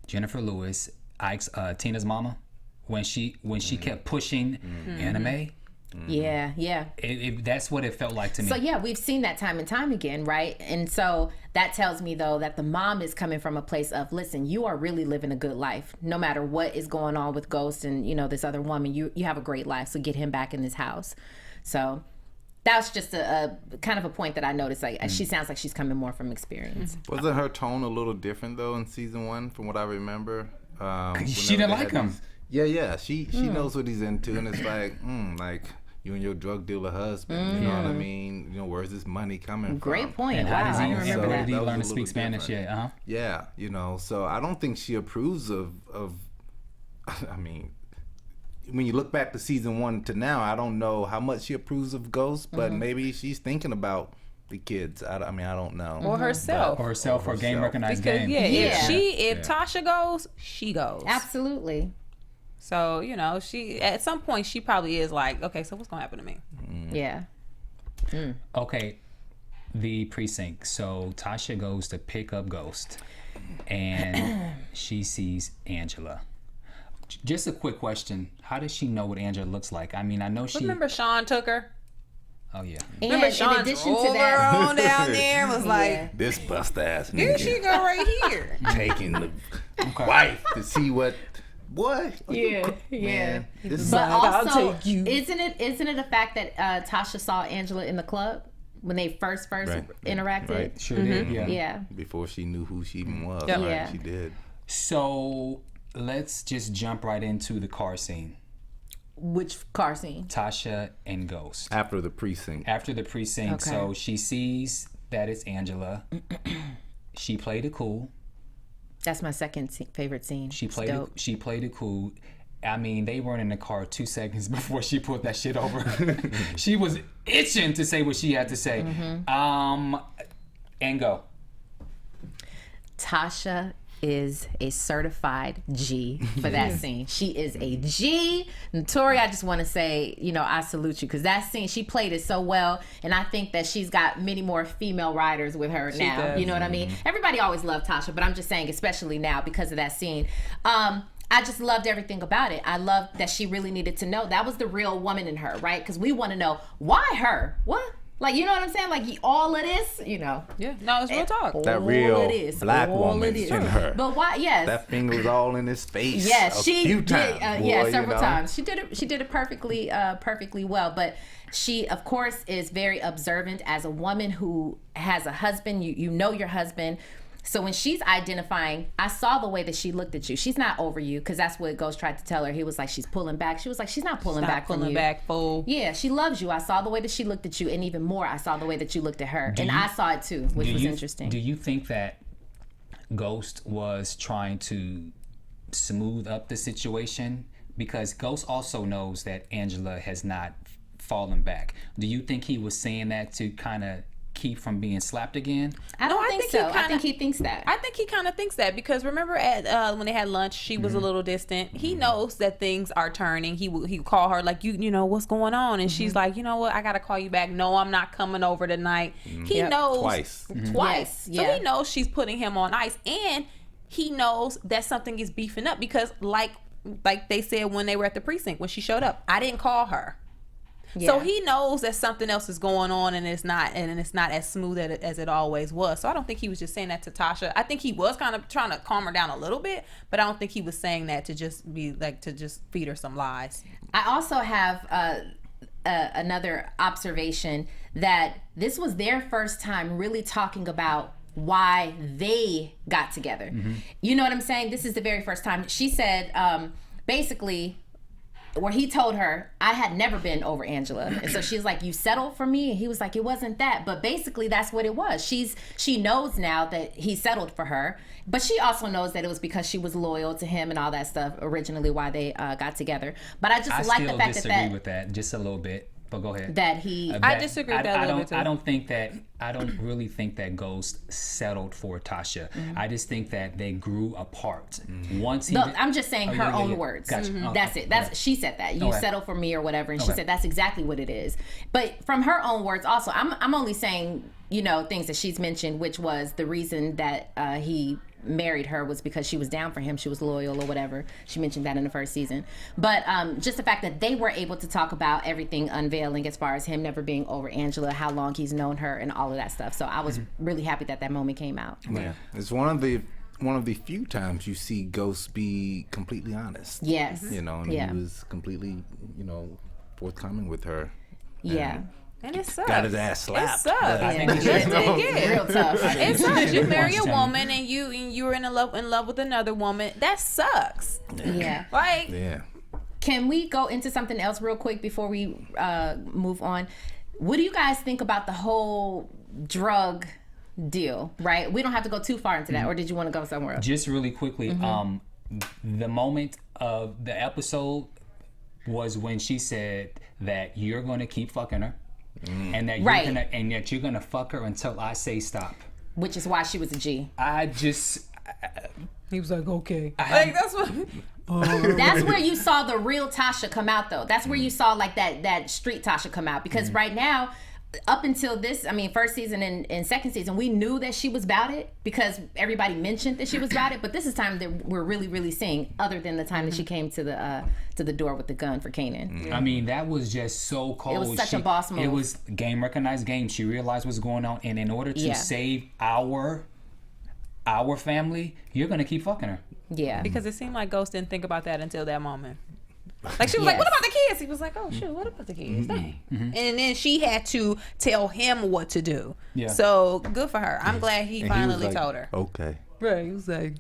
Jennifer Lewis, Tina's mama, when she kept pushing anime. Yeah, yeah. That's what it felt like to me. So yeah, we've seen that time and time again, right? And so that tells me though that the mom is coming from a place of, listen, you are really living a good life. No matter what is going on with Ghost and, you know, this other woman, you have a great life. So get him back in this house. So that's just a kind of a point that I noticed. Like she sounds like she's coming more from experience. Wasn't her tone a little different though in season 1 from what I remember? She didn't like him. Yeah. She knows what he's into, and it's like you and your drug dealer husband. You know what I mean? You know, where's this money coming from? Great point. And Wow, how does I he didn't remember where that. did he That was learn a to speak little Spanish? different. Yeah, Yeah, you know, so I don't think she approves of I mean, when you look back to season 1 to now, I don't know how much she approves of Ghost, but maybe she's thinking about the kids. I mean, I don't know. or herself. or herself, or game herself. recognized Because game. if Tasha goes, she goes. Absolutely. So, you know, she at some point she probably is like, okay, so what's gonna happen to me? Yeah. Okay, the precinct. So Tasha goes to pick up Ghost, and she sees Angela. Just a quick question: how does she know what Angela looks like? I mean, I know she. Remember Sean took her? Oh yeah. And Remember in Sean addition rolled to that, her on down there and was like, This bust ass here nigga she go right here. taking the wife to see what. yeah. Man, this is But I'll also, take you. isn't it a fact that Tasha saw Angela in the club when they first Right. interacted? Right. Sure did. Yeah. Yeah. before she knew who she even was. Yep. Right? Yeah. She did. So let's just jump right into the car scene. Which car scene? Tasha and Ghost. After the precinct. After the precinct, Okay. so she sees that it's Angela. She played it cool. That's my second favorite scene. She It's played it. dope. She played it cool, I mean, they weren't in the car 2 seconds before she put that shit over. She was itching to say what she had to say. And go. Tasha is a certified G for that scene. She is a G. Tori, I just want to say, you know, I salute you, because that scene, she played it so well, and I think that she's got many more female writers with her now. does. You know what I mean? Everybody always loved Tasha, but I'm just saying, especially now because of that scene. I just loved everything about it. I loved that she really needed to know. That was the real woman in her, right? Because we want to know, why her? What? Like, you know what I'm saying? Like, all of this, you know. Yeah, no, it's real talk. That real black woman in her. But why? Yes. That finger was all in his face. Yes, she few did. times, Yeah, boy, several you know? times. She did it perfectly, perfectly well. But she, of course, is very observant as a woman who has a husband. You know your husband. So when she's identifying, I saw the way that she looked at you. She's not over you, because that's what Ghost tried to tell her. He was like, she's pulling back. She was like, she's not pulling back from you. Back, fool. Yeah, she loves you. I saw the way that she looked at you, and even more, I saw the way that you looked at her. I saw it too, which was interesting. Do you think that Ghost was trying to smooth up the situation? Because Ghost also knows that Angela has not fallen back. Do you think he was saying that to kind of keep from being slapped again? I don't think so. I think he thinks that. I think he kind of thinks that, because remember at when they had lunch, she was a little distant. He knows that things are turning. He would call her like, you know what's going on, and she's like, you know what, I gotta call you back. No, I'm not coming over tonight. He knows Twice. Yes, So he knows she's putting him on ice, and he knows that something is beefing up, because like they said when they were at the precinct, when she showed up, I didn't call her. Yeah. So he knows that something else is going on, and it's not as smooth as it always was. So I don't think he was just saying that to Tasha. I think he was kind of trying to calm her down a little bit, but I don't think he was saying that to just be like, to just feed her some lies. I also have another observation, that this was their first time really talking about why they got together. You know what I'm saying? This is the very first time. She said, basically, where he told her, I had never been over Angela. And so she's like, you settled for me? And he was like, it wasn't that. But basically that's what it was. She knows now that he settled for her, but she also knows that it was because she was loyal to him and all that stuff originally, why they got together. But I just like the fact that I disagree with that just a little bit. But go ahead. That he... I disagree with that a little bit too. I don't really think that Ghost settled for Tasha. I just think that they grew apart. Once he... I'm just saying her own words. Gotcha. That's it. She said that. You settle for me or whatever. And she said that's exactly what it is. But from her own words also, I'm only saying, you know, things that she's mentioned, which was the reason that he married her was because she was down for him. She was loyal or whatever. She mentioned that in the first season. But just the fact that they were able to talk about everything unveiling as far as him never being over Angela, how long he's known her, and all of that stuff. So I was really happy that moment came out. Yeah, it's one of the few times you see Ghost be completely honest. Yes. You know, and he was completely, you know, forthcoming with her. Yeah. And it sucks. Got his ass slapped. It sucks. I think It's real tough. It sucks. You marry a woman and you're in love with another woman. That sucks. Yeah. Like, Yeah. Can we go into something else real quick before we move on? What do you guys think about the whole drug deal, right? We don't have to go too far into that, or did you want to go somewhere else? Just really quickly, the moment of the episode was when she said that you're going to keep fucking her, and that you're gonna fuck her until I say stop. Which is why she was a G. he was like, okay. That's what. That's where you saw the real Tasha come out, though. That's where you saw like that street Tasha come out, because right now, up until this, I mean, first season and second season, we knew that she was about it because everybody mentioned that she was about it. But this is time that we're really, really seeing, other than the time that she came to the door with the gun for Kanan. I mean, that was just so cold. It was such a boss move. It was game recognized game. She realized what's going on, and in order to save our family, you're gonna keep fucking her. Yeah. Because it seemed like Ghost didn't think about that until that moment. Like, she was like, what about the kids? He was like, oh, shoot, what about the kids? Dang. And then she had to tell him what to do. Yeah. So, good for her. I'm glad he finally told her. Okay. Right, he was like...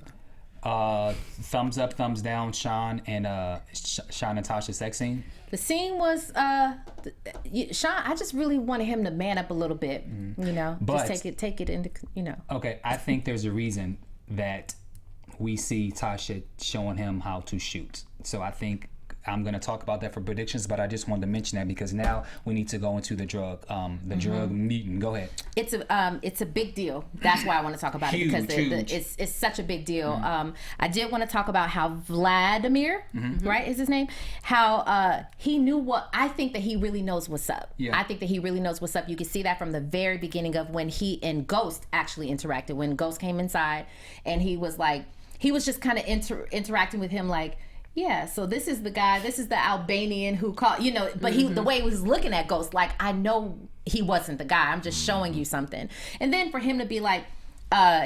thumbs up, thumbs down, Sean and Tasha sex scene. The scene was Sean. I just really wanted him to man up a little bit, you know. But, just take it into, you know. Okay, I think there's a reason that we see Tasha showing him how to shoot. So I think I'm going to talk about that for predictions, but I just wanted to mention that because now we need to go into the drug meeting. Go ahead. It's a big deal. That's why I want to talk about Huge, it because it's such a big deal. I did want to talk about how Vladimir, right, is his name, how he knew what. I think that he really knows what's up. Yeah. I think that he really knows what's up. You can see that from the very beginning of when he and Ghost actually interacted. When Ghost came inside and he was just kind of interacting with him like, yeah, so this is the guy, this is the Albanian who called, but the way he was looking at Ghost, like, I know he wasn't the guy. I'm just showing you something. And then for him to be like,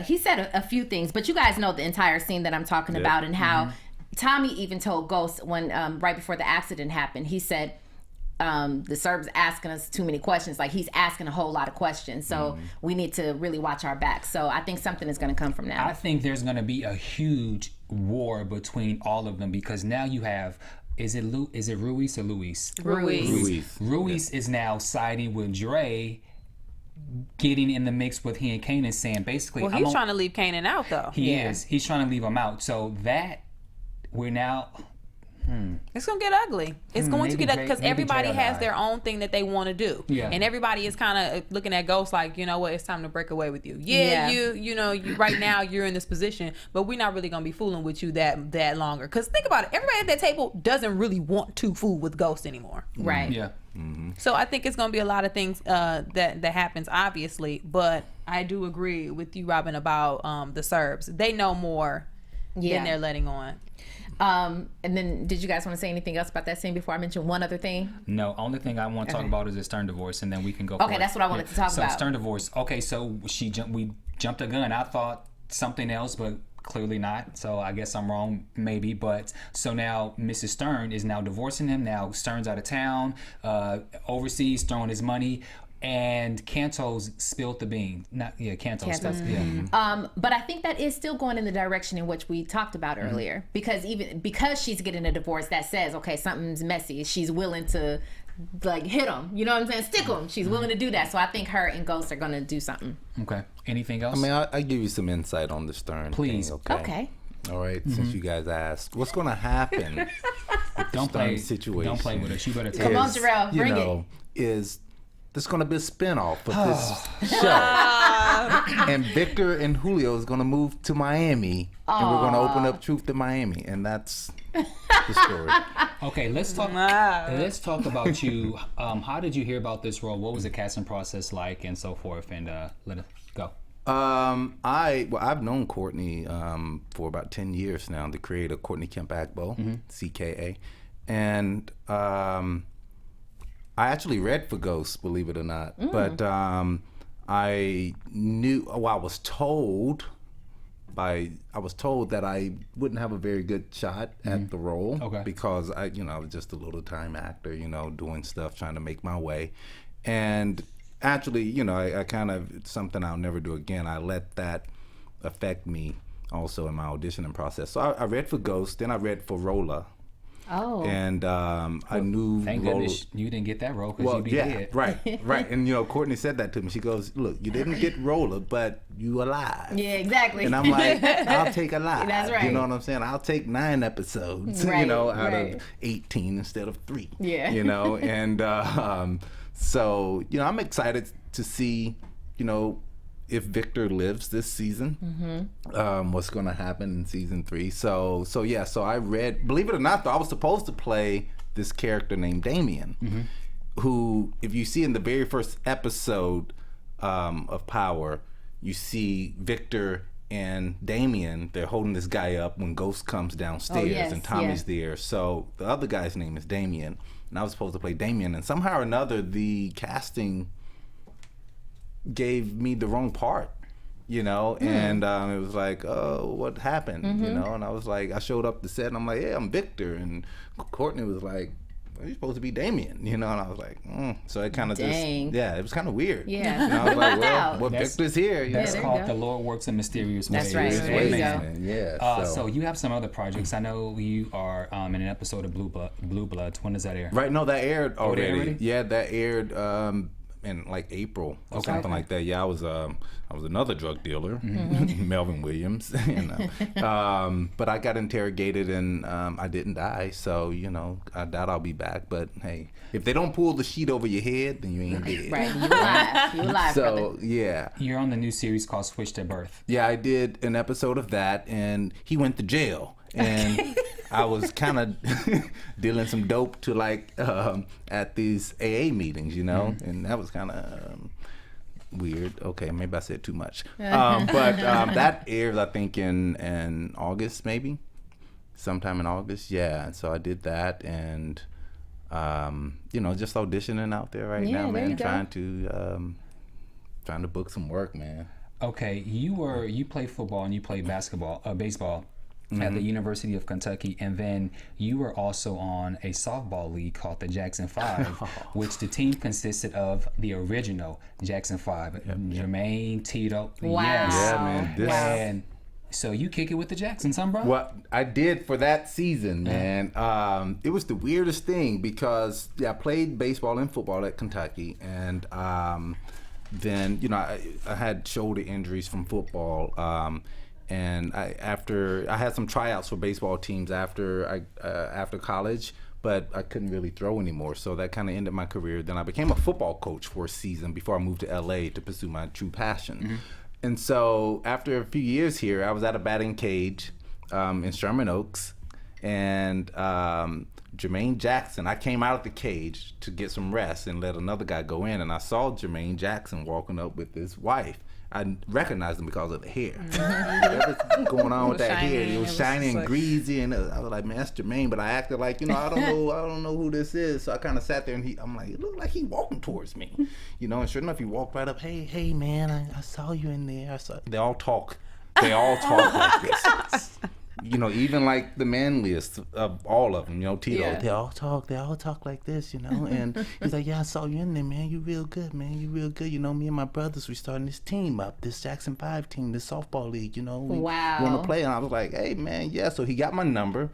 he said a few things, but you guys know the entire scene that I'm talking about and how Tommy even told Ghost when, right before the accident happened, he said, the Serb's asking us too many questions. Like, he's asking a whole lot of questions. So we need to really watch our backs. So I think something is going to come from now. I think there's going to be a huge war between all of them because now you have, is it Ruiz or Luis? Ruiz is now siding with Dre, getting in the mix with he and Kanan, saying basically, well, he's trying to leave Kanan out though. He is. He's trying to leave him out. So that we're now. It's gonna get ugly. It's going to get ugly because everybody has their own thing that they want to do, and everybody is kind of looking at Ghost like, you know what, it's time to break away with you. You right now you're in this position, but we're not really gonna be fooling with you that longer. Because think about it, everybody at that table doesn't really want to fool with Ghost anymore, right? Yeah. So I think it's gonna be a lot of things that happens, obviously, but I do agree with you, Robin, about the Serbs. They know more than they're letting on. And then, did you guys want to say anything else about that scene before I mention one other thing? No, only thing I want to talk about is the Stern divorce, and then we can go. Okay, that's what I wanted to talk about. So Stern divorce. Okay, so we jumped a gun. I thought something else, but clearly not. So I guess I'm wrong, maybe. But so now Mrs. Stern is now divorcing him. Now Stern's out of town, overseas, throwing his money. And Cantos spilled the bean. Cantos. But I think that is still going in the direction in which we talked about earlier. Because she's getting a divorce that says, okay, something's messy. She's willing to like hit him. You know what I'm saying? Stick him. She's willing to do that. So I think her and Ghost are going to do something. Okay. Anything else? I mean, I'll give you some insight on the Stern Please. thing, Okay. All right. Since you guys asked, what's going to happen with the Stern situation? Don't play with us. You better tell Come on, Jerrell. Bring it. There's going to be a spinoff of this show. And Victor and Julio is going to move to Miami. And we're going to open up Truth to Miami. And that's the story. Okay, let's talk about you. How did you hear about this role? What was the casting process like and so forth? And let us go. I've known Courtney for about 10 years now, the creator Courtney Kemp Agbo, CKA. And I actually read for Ghosts, believe it or not. But I was told that I wouldn't have a very good shot at the role because I was just a little time actor, doing stuff, trying to make my way. And actually, I kind of, it's something I'll never do again. I let that affect me also in my auditioning process. So I read for Ghost, then I read for Rolla. Oh. And I knew thank Rolla, goodness you didn't get that role because you'd be dead. Right. And Courtney said that to me. She goes, "Look, you didn't get Rolla, but you alive." Yeah, exactly. And I'm like, I'll take alive. That's right. You know what I'm saying? I'll take 9 episodes, out of 18 instead of 3. Yeah. And so I'm excited to see, if Victor lives this season, what's going to happen in season 3. So I read, believe it or not, though, I was supposed to play this character named Damien, who, if you see in the very first episode of Power, you see Victor and Damien, they're holding this guy up when Ghost comes downstairs and Tommy's there. So the other guy's name is Damien, and I was supposed to play Damien, and somehow or another, the casting gave me the wrong part, and it was like, oh, what happened, and I was like, I showed up to set and I'm like, yeah, I'm Victor, and Courtney was like, well, you're supposed to be Damien, and I was like, so it kind of it was kind of weird. Yeah. And I was like, well, Victor's here. That's called The Lord Works in Mysterious Ways. That's right. There you go. Yeah. So you have some other projects. I know you are in an episode of Blue Bloods. When does that air? Right. No, that aired already. Already? Yeah, that aired in like April or something like that. Yeah, I was another drug dealer, Melvin Williams. But I got interrogated and I didn't die. So I doubt I'll be back. But hey, if they don't pull the sheet over your head, then you ain't dead. Right, you alive. You alive, So brother. yeah. You're on the new series called Switched at Birth. Yeah, I did an episode of that, and he went to jail. And I was kind of dealing some dope to at these AA meetings, and that was kind of weird. Okay, maybe I said too much. But that airs, I think, in August, maybe sometime in August. Yeah, and so I did that, and just auditioning out there right now, man. Trying to book some work, man. Okay, you play football and you play baseball at the University of Kentucky, and then you were also on a softball league called the Jackson 5, which the team consisted of the original Jackson 5, Jermaine, Tito. Wow. Yes. Yeah, man. And so you kick it with the Jacksons, huh, bro? Well, I did for that season, man. It was the weirdest thing because I played baseball and football at Kentucky, and then I had shoulder injuries from football. And I had some tryouts for baseball teams after college, but I couldn't really throw anymore. So that kind of ended my career. Then I became a football coach for a season before I moved to LA to pursue my true passion. And so after a few years here, I was at a batting cage in Sherman Oaks, and Jermaine Jackson, I came out of the cage to get some rest and let another guy go in, and I saw Jermaine Jackson walking up with his wife. I recognized him because of the hair. Whatever's going on with that hair, it was shiny and greasy, and I was like, man, that's Jermaine. But I acted like, I don't know who this is. So I kind of sat there, and I'm like, it looked like he walking towards me, And sure enough, he walked right up. Hey, man, I saw you in there. They all talk like this. Even like the manliest of all of them, Tito, they all talk like this, and he's like, yeah, I saw you in there, man. You real good, man. You real good. Me and my brothers, we starting this team up, this Jackson 5 team, this softball league, we want to play. And I was like, hey, man, yeah. So he got my number,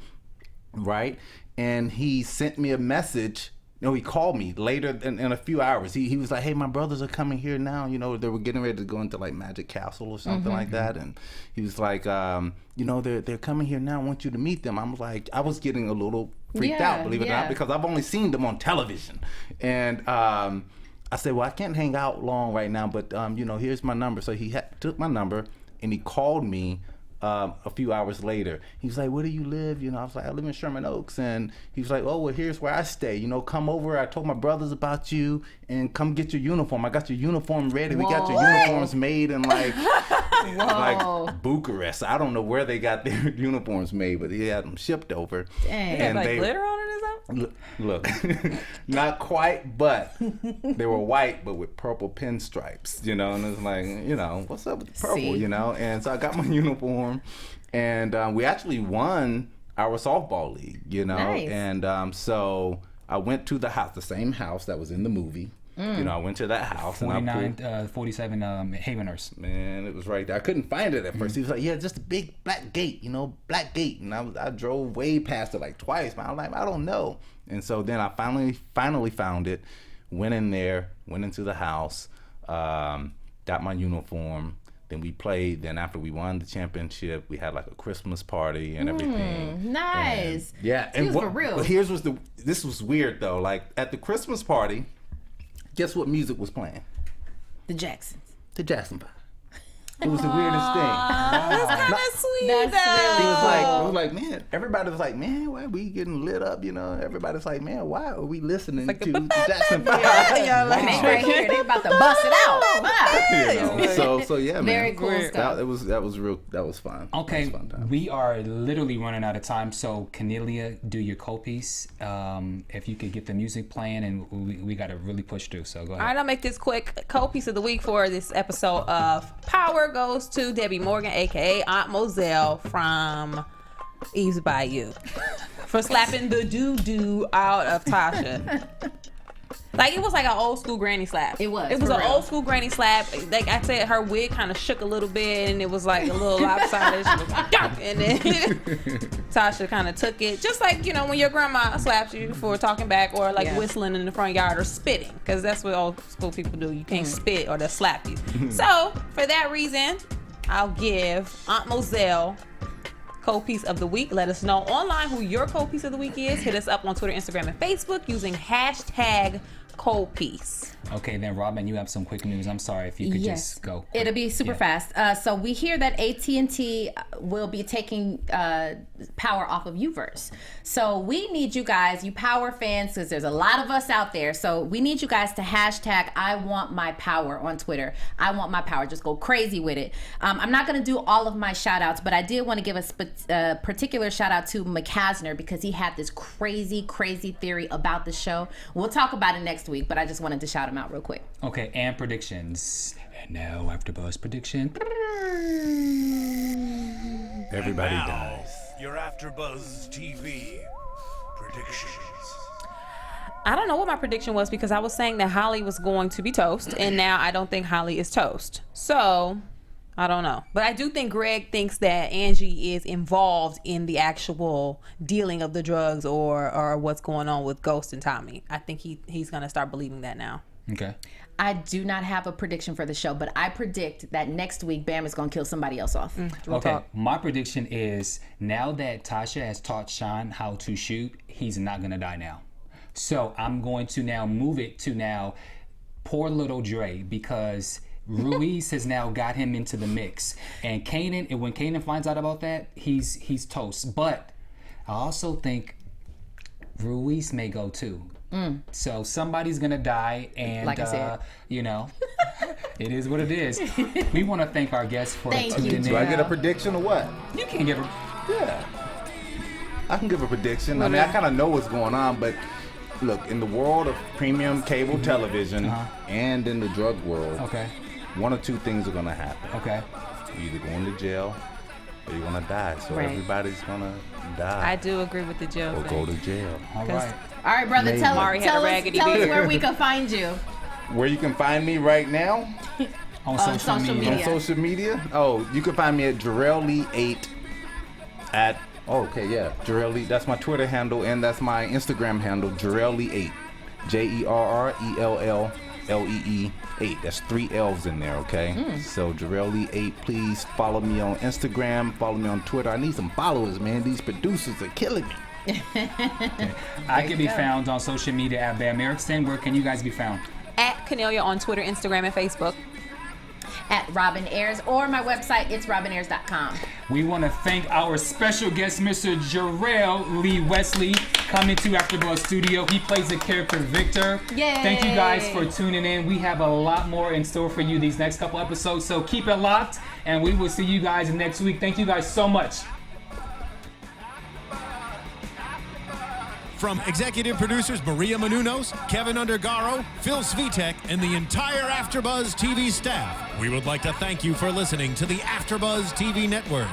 right? And he sent me a message. He called me later in a few hours. He was like, hey, my brothers are coming here now. They were getting ready to go into like Magic Castle or something like that. And he was like, they're coming here now. I want you to meet them. I was getting a little freaked out, believe it or not, because I've only seen them on television. And I said, well, I can't hang out long right now, but, here's my number. So he took my number and he called me a few hours later. He was like, where do you live? I was like, I live in Sherman Oaks. And he was like, oh, well, here's where I stay. Come over. I told my brothers about you and come get your uniform. I got your uniform ready. Whoa. We got your uniforms made in like Bucharest. I don't know where they got their uniforms made, but he had them shipped over. Dang. And like glitter on it or something? Look, not quite, but they were white, but with purple pinstripes, and it's like, what's up with the purple, And so I got my uniform, and we actually won our softball league, Nice. And so I went to the house, the same house that was in the movie. I went to that house. 47 Havenhurst. Man, it was right there. I couldn't find it at first. He was like, yeah, just a big black gate, black gate. And I drove way past it like twice. But I was like, I don't know. And so then I finally found it, went in there, went into the house, got my uniform. Then we played. Then after we won the championship, we had like a Christmas party and everything. Nice. And, yeah. And for real. But this was weird though. Like at the Christmas party, guess what music was playing? The Jacksons. The Jackson 5. It was the weirdest thing. That's kind of sweet. That's though. It was like, man, everybody was like, man, why are we getting lit up? Everybody's like, man, why are we listening to the Jackson 5? They right here. They about to bust it out. So yeah, man. Very cool stuff. That was fun. Okay, That was a fun time. we are literally running out of time. So Kennelia, do your co-piece. If you could get the music playing, and we got to really push through. So go ahead. All right, I'll make this quick. Co-piece of the week for this episode of Power goes to Debbie Morgan, aka Aunt Moselle from Eve's Bayou, for slapping the doo-doo out of Tasha. Like, it was like an old school granny slap. It was, It was for an real. old school granny slap. Like I said, her wig kind of shook a little bit, and it was like a little lopsided. She was like, "Dark," and then Tasha kind of took it, just like, you know, when your grandma slaps you for talking back, or like whistling in the front yard, or spitting, because that's what old school people do. You can't spit, or they'll slap you. So for that reason, I'll give Aunt Moselle co-piece of the week. Let us know online who your co-piece of the week is. Hit us up on Twitter, Instagram, and Facebook using hashtag co-piece. Okay, then Robin, you have some quick news. I'm sorry if you could just go quick. It'll be super fast. So we hear that AT&T will be taking power off of Uverse. So we need you guys, you power fans, because there's a lot of us out there. So we need you guys to hashtag I want my power on Twitter. I want my power. Just go crazy with it. I'm not going to do all of my shout outs, but I did want to give a particular shout out to McCasner, because he had this crazy theory about the show. We'll talk about it next week, but I just wanted to shout him out real quick. Okay, and predictions. And now AfterBuzz prediction. Everybody Now, dies. your AfterBuzz TV predictions. I don't know what my prediction was, because I was saying that Holly was going to be toast, and now I don't think Holly is toast. So I don't know. But I do think Greg thinks that Angie is involved in the actual dealing of the drugs, or what's going on with Ghost and Tommy. I think he's going to start believing that now. Okay. I do not have a prediction for the show, but I predict that next week Bamm is going to kill somebody else off. Okay. My prediction is, now that Tasha has taught Sean how to shoot, he's not going to die now. So I'm going to now move it to now poor little Dre, because Ruiz has now got him into the mix. And Kanan, and when Kanan finds out about that, he's toast. But I also think Ruiz may go too. So somebody's gonna die, and Like I said. you know, it is what it is. We want to thank our guests for Thank tuning you, in. Do I get a prediction or what? You can give a Yeah. I can give a prediction. I mean, I kind of know what's going on, but look, in the world of premium cable television and in the drug world, okay. one or two things are going to happen. Okay. You're either going to jail or you're going to die. So Right. everybody's going to die I do agree with the jail or thing. go to jail. All right. All right, brother, Maybe. tell Mari had a us raggedy tell us beard. where we can find you. Where you can find me right now On social media. on social media? Oh, you can find me at Jerrell Lee 8 at, Jerrell Lee. That's my Twitter handle, and that's my Instagram handle, Jerrell Lee 8. JERRELLLEE 8. That's 3 L's in there, okay? So Jerrell Lee 8, please follow me on Instagram, follow me on Twitter. I need some followers, man. These producers are killing me. I can be found on social media at Bamm Ericsen. Where can you guys be found? At Kennelia on Twitter, Instagram, and Facebook. At Robin Ayers, or my website, it's robinayers.com. We want to thank our special guest, Mr. Jerrell Lee Wesley, coming to AfterBuzz Studio. He plays the character Victor. Yay! Thank you guys for tuning in. We have a lot more in store for you these next couple episodes, so keep it locked, and we will see you guys next week. Thank you guys so much. From executive producers Maria Menounos, Kevin Undergaro, Phil Svitek, and the entire AfterBuzz TV staff, we would like to thank you for listening to the AfterBuzz TV network.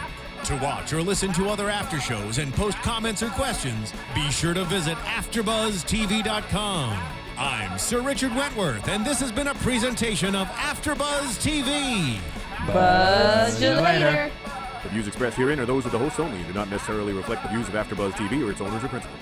To watch or listen to other after shows and post comments or questions, be sure to visit AfterBuzzTV.com. I'm Sir Richard Wentworth, and this has been a presentation of AfterBuzz TV. Buzz you later. The views expressed herein are those of the hosts only and do not necessarily reflect the views of AfterBuzz TV or its owners or principals.